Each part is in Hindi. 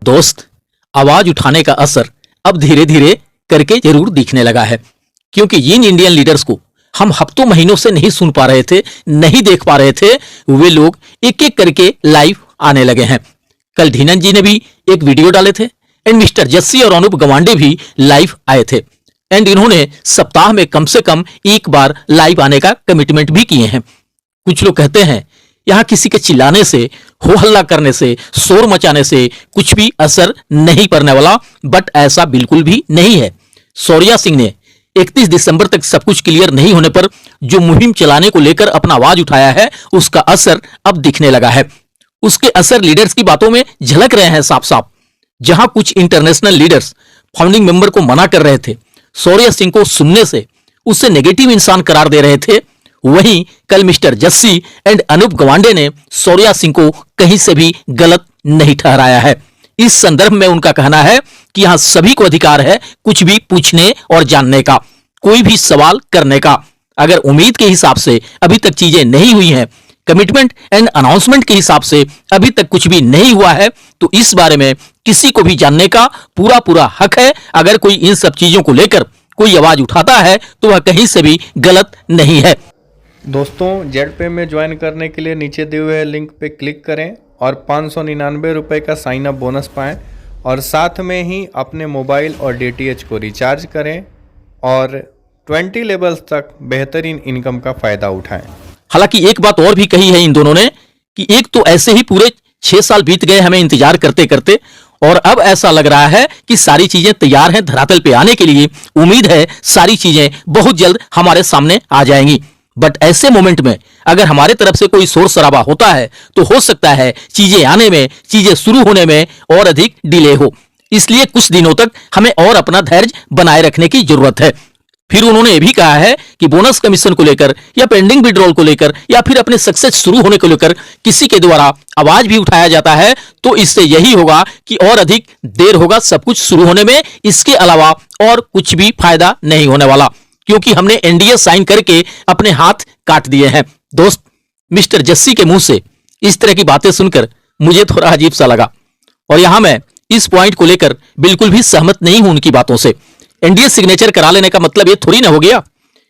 दोस्त, आवाज उठाने का असर अब धीरे धीरे करके जरूर दिखने लगा है, क्योंकि इन इंडियन लीडर्स को हम हफ्तों महीनों से नहीं सुन पा रहे थे, नहीं देख पा रहे थे। वे लोग एक एक करके लाइव आने लगे हैं। कल धीनन जी ने भी एक वीडियो डाले थे एंड मिस्टर जस्सी और अनूप गवांडे भी लाइव आए थे एंड इन्होंने सप्ताह में कम से कम एक बार लाइव आने का कमिटमेंट भी किए हैं। कुछ लोग कहते हैं यहां किसी के चिल्लाने से, हो हल्ला करने से, शोर मचाने से कुछ भी असर नहीं पड़ने वाला, बट ऐसा बिल्कुल भी नहीं है। शौर्या सिंह ने 31 दिसंबर तक सब कुछ क्लियर नहीं होने पर जो मुहिम चलाने को लेकर अपना आवाज उठाया है, उसका असर अब दिखने लगा है। उसके असर लीडर्स की बातों में झलक रहे हैं साफ साफ। जहां कुछ इंटरनेशनल लीडर्स फाउंडिंग मेंबर को मना कर रहे थे, शौर्या सिंह को सुनने से उससे नेगेटिव इंसान करार दे रहे थे, वहीं कल मिस्टर जस्सी एंड अनूप गवांडे ने शौर्या सिंह को कहीं से भी गलत नहीं ठहराया है। इस संदर्भ में उनका कहना है कि यहां सभी को अधिकार है कुछ भी पूछने और जानने का, कोई भी सवाल करने का। अगर उम्मीद के हिसाब से अभी तक चीजें नहीं हुई हैं, कमिटमेंट एंड अनाउंसमेंट के हिसाब से अभी तक कुछ भी नहीं हुआ है, तो इस बारे में किसी को भी जानने का पूरा पूरा हक है। अगर कोई इन सब चीजों को लेकर कोई आवाज उठाता है तो वह कहीं से भी गलत नहीं है। दोस्तों, जेड पे में ज्वाइन करने के लिए नीचे दिए हुए लिंक पे क्लिक करें और 599 रुपये का साइन अप बोनस पाएँ और साथ में ही अपने मोबाइल और डीटीएच को रिचार्ज करें और 20 लेवल्स तक बेहतरीन इनकम का फ़ायदा उठाएं। हालांकि एक बात और भी कही है इन दोनों ने कि एक तो ऐसे ही पूरे 6 साल बीत गए हमें इंतजार करते करते, और अब ऐसा लग रहा है कि सारी चीजें तैयार हैं धरातल पे आने के लिए। उम्मीद है सारी चीजें बहुत जल्द हमारे सामने आ जाएंगी। बट ऐसे मोमेंट में अगर हमारे तरफ से कोई शोर शराबा होता है तो हो सकता है चीजें आने में, चीजें शुरू होने में और अधिक डिले हो। इसलिए कुछ दिनों तक हमें और अपना धैर्य बनाए रखने की जरूरत है। फिर उन्होंने ये भी कहा है कि बोनस कमीशन को लेकर या पेंडिंग विड्रॉल को लेकर या फिर अपने सक्सेस शुरू होने को लेकर किसी के द्वारा आवाज भी उठाया जाता है तो इससे यही होगा कि और अधिक देर होगा सब कुछ शुरू होने में। इसके अलावा और कुछ भी फायदा नहीं होने वाला, क्योंकि हमने एनडीए साइन करके अपने हाथ काट दिए हैं। दोस्त, मिस्टर जस्सी के मुंह से इस तरह की बातें सुनकर मुझे थोड़ा अजीब सा लगा और यहां मैं इस पॉइंट को लेकर बिल्कुल भी सहमत नहीं हूं उनकी बातों से। एनडीए सिग्नेचर करा लेने का मतलब ये थोड़ी ना हो गया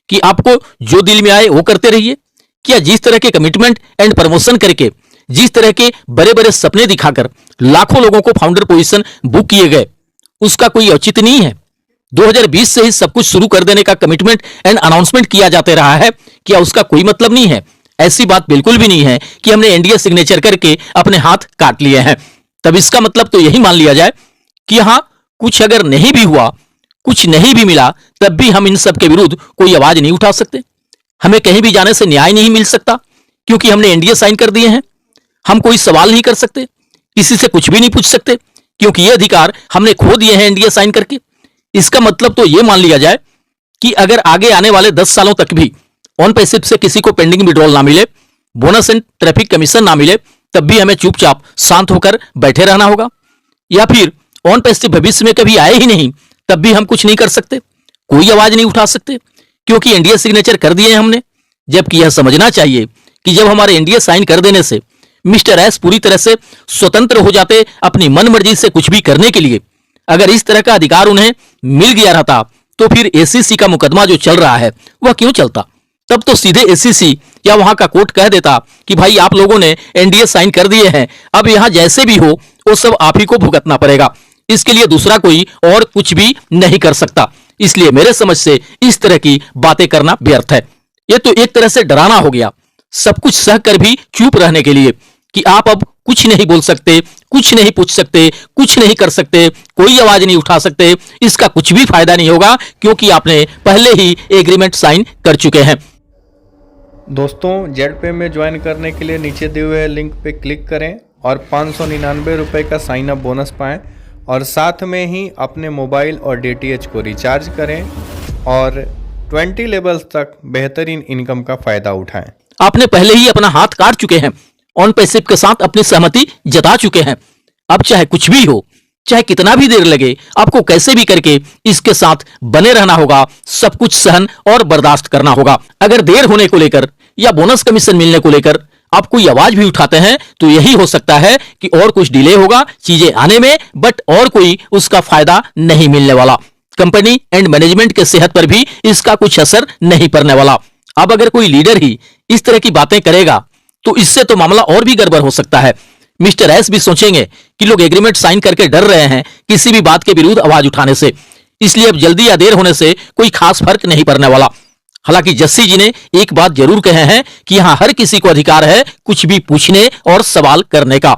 कि आपको जो दिल में आए वो करते रहिए। क्या जिस तरह के कमिटमेंट एंड प्रमोशन करके, जिस तरह के बड़े बड़े सपने दिखाकर लाखों लोगों को फाउंडर पोजीशन बुक किए गए, उसका कोई औचित्य नहीं है। 2020 से ही सब कुछ शुरू कर देने का कमिटमेंट एंड अनाउंसमेंट किया जाते रहा है, क्या उसका कोई मतलब नहीं है? ऐसी बात बिल्कुल भी नहीं है कि हमने एनडीए सिग्नेचर करके अपने हाथ काट लिए हैं। तब इसका मतलब तो यही मान लिया जाए कि यहां कुछ अगर नहीं भी हुआ, कुछ नहीं भी मिला, तब भी हम इन सब के विरुद्ध कोई आवाज नहीं उठा सकते। हमें कहीं भी जाने से न्याय नहीं मिल सकता क्योंकि हमने एनडीए साइन कर दिए हैं। हम कोई सवाल नहीं कर सकते, किसी से कुछ भी नहीं पूछ सकते क्योंकि ये अधिकार हमने खो दिए हैं एनडीए साइन करके। इसका मतलब तो यह मान लिया जाए कि अगर आगे आने वाले 10 सालों तक भी ऑन पैसिव से किसी को पेंडिंग विड्रॉल ना मिले, बोनस एंड ट्रैफिक कमीशन ना मिले, तब भी हमें चुपचाप शांत होकर बैठे रहना होगा। या फिर ऑन पैसिव भविष्य में कभी आए ही नहीं, तब भी हम कुछ नहीं कर सकते, कोई आवाज नहीं उठा सकते क्योंकि एनडीए सिग्नेचर कर दिए हैं हमने। जबकि यह समझना चाहिए कि जब हमारे एनडीए साइन कर देने से मिस्टर एस पूरी तरह से स्वतंत्र हो जाते अपनी मन मर्जी से कुछ भी करने के लिए, अगर इस तरह का अधिकार उन्हें मिल गया रहता तो फिर एसीसी का मुकदमा जो चल रहा है वह क्यों चलता? तब तो सीधे एसीसी या वहां का कोर्ट कह देता कि भाई आप लोगों ने एनडीए साइन कर दिए हैं, अब यहां जैसे भी हो वो सब आप ही को भुगतना पड़ेगा। इसके लिए दूसरा कोई और कुछ भी नहीं कर सकता। इसलिए मेरे समझ से इस तरह की बातें करना व्यर्थ है। यह तो एक तरह से डराना हो गया, सब कुछ सह कर भी चुप रहने के लिए कि आप अब कुछ नहीं बोल सकते, कुछ नहीं पूछ सकते, कुछ नहीं कर सकते, कोई आवाज नहीं उठा सकते। इसका कुछ भी फायदा नहीं होगा क्योंकि आपने पहले ही एग्रीमेंट साइन कर चुके हैं। दोस्तों, जेड पे में ज्वाइन करने के लिए नीचे दिए हुए लिंक पे क्लिक करें और 599 रुपये का साइन अप बोनस पाएँ और साथ में ही अपने मोबाइल और डीटीएच को रिचार्ज करें और 20 लेवल्स तक बेहतरीन इनकम का फ़ायदा उठाएं। आपने पहले ही अपना हाथ काट चुके हैं, ऑन पैसिव के साथ अपनी सहमति जता चुके हैं। अब चाहे कुछ भी हो, चाहे कितना भी देर लगे, आपको कैसे भी करके इसके साथ बने रहना होगा, सब कुछ सहन और बर्दाश्त करना होगा। अगर देर होने को लेकर या बोनस कमीशन मिलने को लेकर आप कोई आवाज भी उठाते हैं तो यही हो सकता है कि और कुछ डिले होगा चीजें आने में, बट और कोई उसका फायदा नहीं मिलने वाला। कंपनी एंड मैनेजमेंट के सेहत पर भी इसका कुछ असर नहीं पड़ने वाला। अब अगर कोई लीडर ही इस तरह की बातें करेगा तो इससे तो मामला और भी गड़बड़ हो सकता है। मिस्टर एस भी सोचेंगे कि लोग एग्रीमेंट साइन करके डर रहे हैं किसी भी बात के विरुद्ध आवाज उठाने से, इसलिए अब जल्दी या देर होने से कोई खास फर्क नहीं पड़ने वाला। हालांकि जस्सी जी ने एक बात जरूर कहे हैं कि यहां हर किसी को अधिकार है कुछ भी पूछने और सवाल करने का।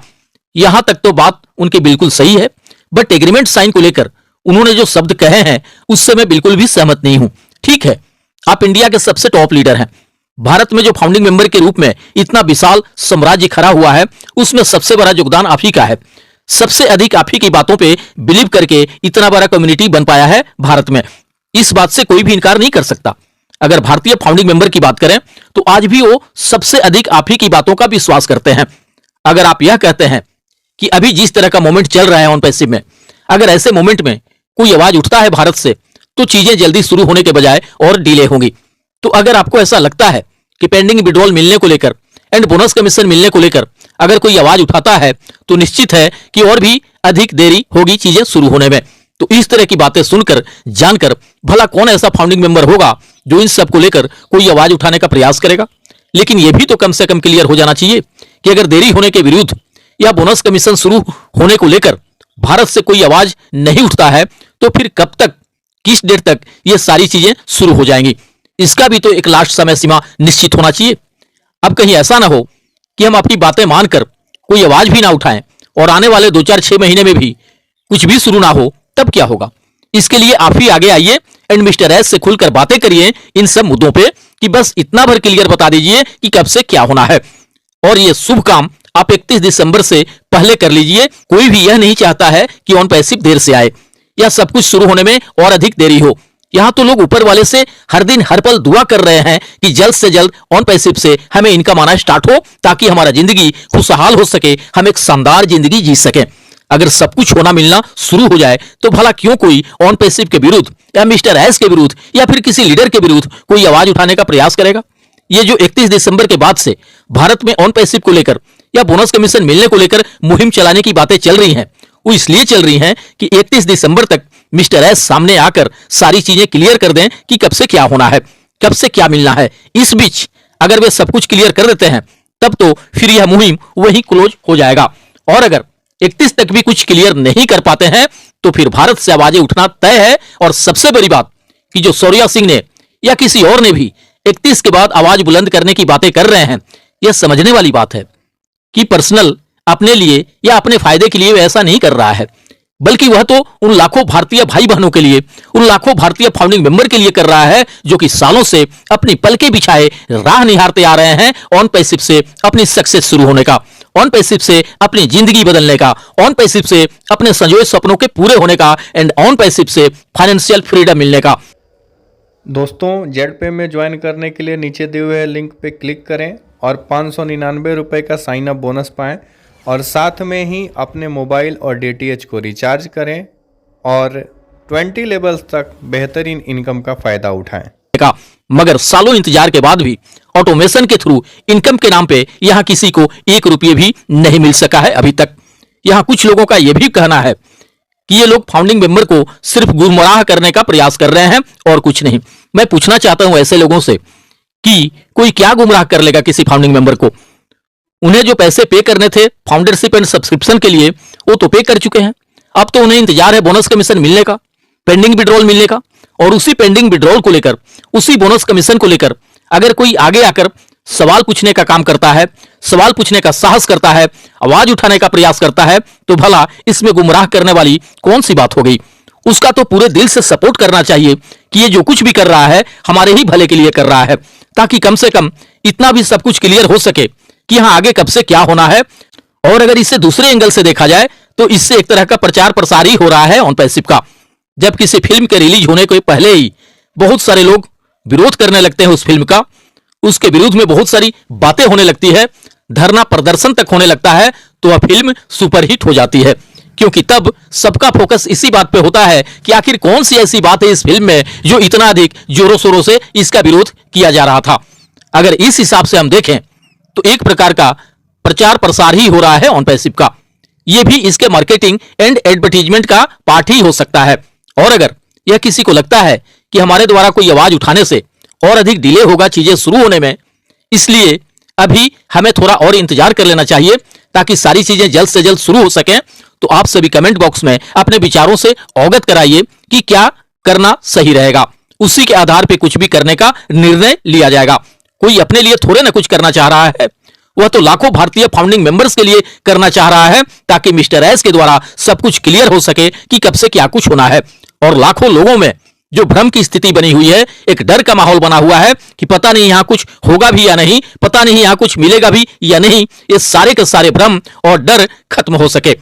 यहां तक तो बात उनकी बिल्कुल सही है, बट एग्रीमेंट साइन को लेकर उन्होंने जो शब्द कहे हैं उससे मैं बिल्कुल भी सहमत नहीं हूं। ठीक है, आप इंडिया के सबसे टॉप लीडर हैं, भारत में जो फाउंडिंग मेंबर के रूप में इतना विशाल साम्राज्य खड़ा हुआ है उसमें सबसे बड़ा योगदान आप ही का है। सबसे अधिक आप ही की बातों पे बिलीव करके इतना बड़ा कम्युनिटी बन पाया है भारत में, इस बात से कोई भी इनकार नहीं कर सकता। अगर भारतीय फाउंडिंग मेंबर की बात करें तो आज भी वो सबसे अधिक आप ही की बातों का विश्वास करते हैं। अगर आप यह कहते हैं कि अभी जिस तरह का मोमेंट चल रहा है ऑन पैसिव में, अगर ऐसे मोमेंट में कोई आवाज उठता है भारत से तो चीजें जल्दी शुरू होने के बजाय और डिले होंगी। तो अगर आपको ऐसा लगता है कि पेंडिंग विड्रॉल मिलने को लेकर एंड बोनस कमीशन मिलने को लेकर अगर कोई आवाज उठाता है तो निश्चित है कि और भी अधिक देरी होगी चीजें शुरू होने में। तो इस तरह की बातें सुनकर जानकर भला कौन ऐसा फाउंडिंग मेंबर होगा जो इन सब को लेकर कोई आवाज उठाने का प्रयास करेगा। लेकिन यह भी तो कम से कम क्लियर हो जाना चाहिए कि अगर देरी होने के विरुद्ध या बोनस कमीशन शुरू होने को लेकर भारत से कोई आवाज नहीं उठता है तो फिर कब तक, किस डेट तक ये सारी चीजें शुरू हो जाएंगी, इसका भी तो एक लास्ट समय सीमा निश्चित होना चाहिए। अब कहीं ऐसा ना हो कि हम अपनी बातें मानकर कोई आवाज भी ना उठाएं और आने वाले 2-4-6 महीने में भी कुछ भी शुरू ना हो, तब क्या होगा। इसके लिए आप ही आगे आइए एंड मिस्टर एस से खुलकर बातें करिए इन सब मुद्दों पे कि बस इतना भर क्लियर बता दीजिए कि कब से क्या होना है। और ये शुभ काम आप 31 दिसंबर से पहले कर लीजिए। कोई भी यह नहीं चाहता है कि ऑन पैसिव देर से आए या सब कुछ शुरू होने में और अधिक देरी हो। यहां तो लोग ऊपर वाले से हर दिन हर पल दुआ कर रहे हैं कि जल्द से जल्द ऑन पैसिव से हमें इनकम आना स्टार्ट हो ताकि हमारा जिंदगी खुशहाल हो सके, हम एक शानदार जिंदगी जी सकें। अगर सब कुछ होना मिलना शुरू हो जाए तो भला क्यों कोई ऑन पैसिव के विरुद्ध या मिस्टर एस के विरुद्ध या फिर किसी लीडर के विरुद्ध कोई आवाज उठाने का प्रयास करेगा। ये जो 31 दिसंबर के बाद से भारत में ऑन पैसिव को लेकर या बोनस कमीशन मिलने को लेकर मुहिम चलाने की बातें चल रही हैं, वो इसलिए चल रही हैं कि 31 दिसंबर तक मिस्टर एस सामने आकर सारी चीजें क्लियर कर दें कि कब से क्या होना है, कब से क्या मिलना है। इस बीच अगर वे सब कुछ क्लियर कर देते हैं तब तो फिर यह मुहिम वहीं क्लोज हो जाएगा। और अगर 31 तक भी कुछ क्लियर नहीं कर पाते हैं तो फिर भारत से आवाजें उठना तय है। और सबसे बड़ी बात कि जो शौर्या सिंह ने या किसी और ने भी 31 के बाद आवाज बुलंद करने की बातें कर रहे हैं, यह समझने वाली बात है कि पर्सनल अपने लिए या अपने फायदे के लिए वह ऐसा नहीं कर रहा है, बल्कि वह तो उन लाखों भारतीय भाई बहनों के लिए, उन लाखों भारतीय फाउंडिंग मेंबर के लिए कर रहा है जो कि सालों से अपनी पलके बिछाए राह निहारते आ रहे हैं ऑन पैसिव से अपनी सक्सेस शुरू होने का, ऑन पैसिव से अपनी जिंदगी बदलने का, ऑन पैसिव से अपने संजोए सपनों के पूरे होने का एंड ऑन पैसिव से फाइनेंशियल फ्रीडम मिलने का। दोस्तों, जेड पे में ज्वाइन करने के लिए नीचे दिए हुए लिंक पे क्लिक करें और 599 रुपये का साइन अप बोनस पाएं और साथ में ही अपने मोबाइल और डीटीएच को रिचार्ज करें और 20 लेवल्स तक बेहतरीन इनकम का फ़ायदा उठाएं। मगर सालों इंतजार के बाद भी ऑटोमेशन के थ्रू इनकम के नाम पे यहां किसी को 1 रुपये भी नहीं मिल सका है अभी तक। यहां कुछ लोगों का यह भी कहना है कि ये लोग फाउंडिंग मेंबर को सिर्फ गुमराह करने का प्रयास कर रहे हैं और कुछ नहीं। मैं पूछना चाहता हूं ऐसे लोगों से कि कोई क्या गुमराह कर लेगा किसी फाउंडिंग मेंबर को। उन्हें जो पैसे पे करने थे फाउंडरशिप एंड सब्सक्रिप्शन के लिए वो तो पे कर चुके हैं। अब तो उन्हें इंतजार है बोनस कमीशन मिलने का, पेंडिंग विड्रॉल मिलने का। और उसी पेंडिंग विड्रॉल को लेकर, उसी बोनस कमीशन को लेकर अगर कोई आगे आकर सवाल पूछने का काम करता है, सवाल पूछने का साहस करता है, आवाज उठाने का प्रयास करता है, तो भला इसमें गुमराह करने वाली कौन सी बात हो गई। उसका तो पूरे दिल से सपोर्ट करना चाहिए कि ये जो कुछ भी कर रहा है हमारे ही भले के लिए कर रहा है, ताकि कम से कम इतना भी सब कुछ क्लियर हो सके कि हाँ आगे कब से क्या होना है। और अगर इसे दूसरे एंगल से देखा जाए तो इससे एक तरह का प्रचार प्रसार ही हो रहा है ऑन पैसिव का। जब किसी फिल्म के रिलीज होने के पहले ही बहुत सारे लोग विरोध करने लगते हैं उस फिल्म का, उसके विरोध में बहुत सारी बातें होने लगती है, धरना प्रदर्शन तक होने लगता है, तो वह फिल्म सुपरहिट हो जाती है। क्योंकि तब सबका फोकस इसी बात पे होता है कि आखिर कौन सी ऐसी बात है इस फिल्म में जो इतना अधिक जोरों शोरों से इसका विरोध किया जा रहा था। अगर इस हिसाब से हम देखें तो एक प्रकार का प्रचार प्रसार ही हो रहा है ऑन पैसिव का। यह भी इसके मार्केटिंग एंड एडवर्टीजमेंट का पार्ट ही हो सकता है। और अगर यह किसी को लगता है कि हमारे द्वारा कोई आवाज उठाने से और अधिक डिले होगा चीजें शुरू होने में, इसलिए अभी हमें थोड़ा और इंतजार कर लेना चाहिए ताकि सारी चीजें जल्द से जल्द शुरू हो सकें, तो आप सभी कमेंट बॉक्स में अपने विचारों से अवगत कराइए कि क्या करना सही रहेगा। उसी के आधार पर कुछ भी करने का निर्णय लिया जाएगा। कोई अपने लिए थोड़े ना कुछ करना चाह रहा है, वह तो लाखों भारतीय फाउंडिंग मेंबर्स के लिए करना चाह रहा है ताकि मिस्टर एस के द्वारा सब कुछ क्लियर हो सके कि कब से क्या कुछ होना है। और लाखों लोगों में जो भ्रम की स्थिति बनी हुई है, एक डर का माहौल बना हुआ है कि पता नहीं यहां कुछ होगा भी या नहीं, पता नहीं यहां कुछ मिलेगा भी या नहीं, ये सारे के सारे भ्रम और डर खत्म हो सके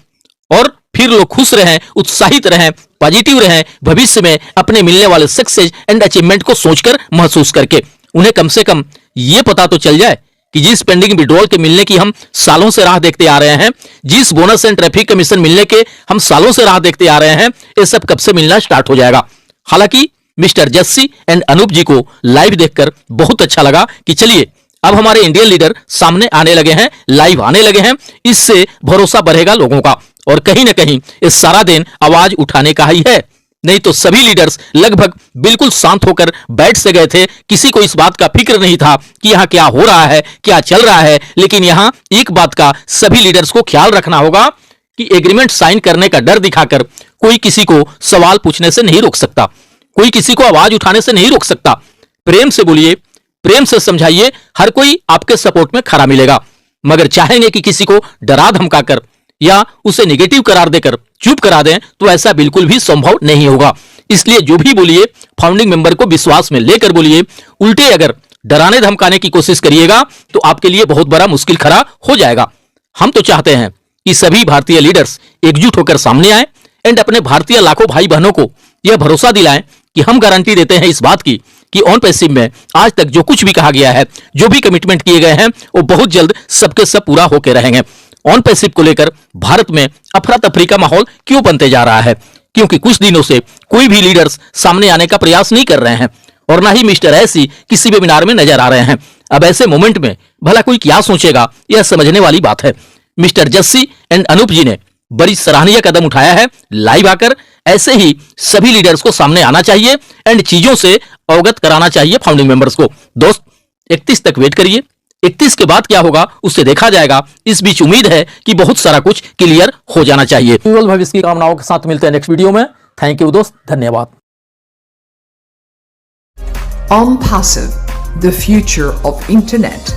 और फिर लोग खुश रहें, उत्साहित रहें, पॉजिटिव रहें, भविष्य में अपने मिलने वाले सक्सेस एंड अचीवमेंट को सोचकर महसूस करके। उन्हें कम से कम ये पता तो चल जाए कि जिस पेंडिंग विड्रॉल के मिलने की हम सालों से राह देखते आ रहे हैं, जिस बोनस एंड ट्रैफिक कमीशन मिलने के हम सालों से राह देखते आ रहे हैं, ये सब कब से मिलना स्टार्ट हो जाएगा। हालांकि मिस्टर जस्सी एंड अनूप जी को लाइव देखकर बहुत अच्छा लगा कि चलिए अब हमारे इंडियन लीडर सामने आने लगे हैं, लाइव आने लगे हैं, इससे भरोसा बढ़ेगा लोगों का। और कहीं ना कहीं इस सारा दिन आवाज उठाने का ही है, नहीं तो सभी लीडर्स लगभग बिल्कुल शांत होकर बैठ से गए थे। किसी को इस बात का फिक्र नहीं था कि यहां क्या हो रहा है, क्या चल रहा है। लेकिन यहां एक बात का सभी लीडर्स को ख्याल रखना होगा कि एग्रीमेंट साइन करने का डर दिखाकर कोई किसी को सवाल पूछने से नहीं रोक सकता, कोई किसी को आवाज उठाने से नहीं रोक सकता। प्रेम से बोलिए, प्रेम से समझाइए, हर कोई आपके सपोर्ट में खड़ा मिलेगा। मगर चाहेंगे कि किसी को डरा धमकाकर या उसे नेगेटिव करार देकर चुप करा दें, तो ऐसा बिल्कुल भी संभव नहीं होगा। इसलिए जो भी बोलिए फाउंडिंग मेंबर को विश्वास में लेकर बोलिए। उल्टे अगर डराने धमकाने की कोशिश करिएगा तो आपके लिए बहुत बड़ा मुश्किल खड़ा हो जाएगा। हम तो चाहते हैं कि सभी भारतीय लीडर्स एकजुट होकर सामने आए एंड अपने भारतीय लाखों भाई बहनों को यह भरोसा दिलाएं कि हम गारंटी देते हैं इस बात की कि ऑन पैसिव में आज तक जो कुछ भी कहा गया है, जो भी कमिटमेंट किए गए हैं, वो बहुत जल्द सबके सब पूरा होकर रहेंगे। ऑन पैसिव को लेकर भारत में अफरा तफरी का माहौल क्यों बनते जा रहा है? क्योंकि कुछ दिनों से कोई भी लीडर्स सामने आने का प्रयास नहीं कर रहे हैं और ना ही मिस्टर ऐसी किसी वेबिनार में नजर आ रहे हैं। अब ऐसे मोमेंट में भला कोई क्या सोचेगा, यह समझने वाली बात है। मिस्टर जस्सी एंड अनूप जी ने बड़ी सराहनीय कदम उठाया है लाइव आकर। ऐसे ही सभी लीडर्स को सामने आना चाहिए एंड चीजों से अवगत कराना चाहिए फाउंडिंग मेंबर्स को। दोस्त 31 तक वेट करिए, 31 के बाद क्या होगा उससे देखा जाएगा। इस बीच उम्मीद है कि बहुत सारा कुछ क्लियर हो जाना चाहिए। भविष्य की कामनाओं के साथ मिलते हैं नेक्स्ट वीडियो में। थैंक यू दोस्त, धन्यवाद। OnPassive, the future of internet.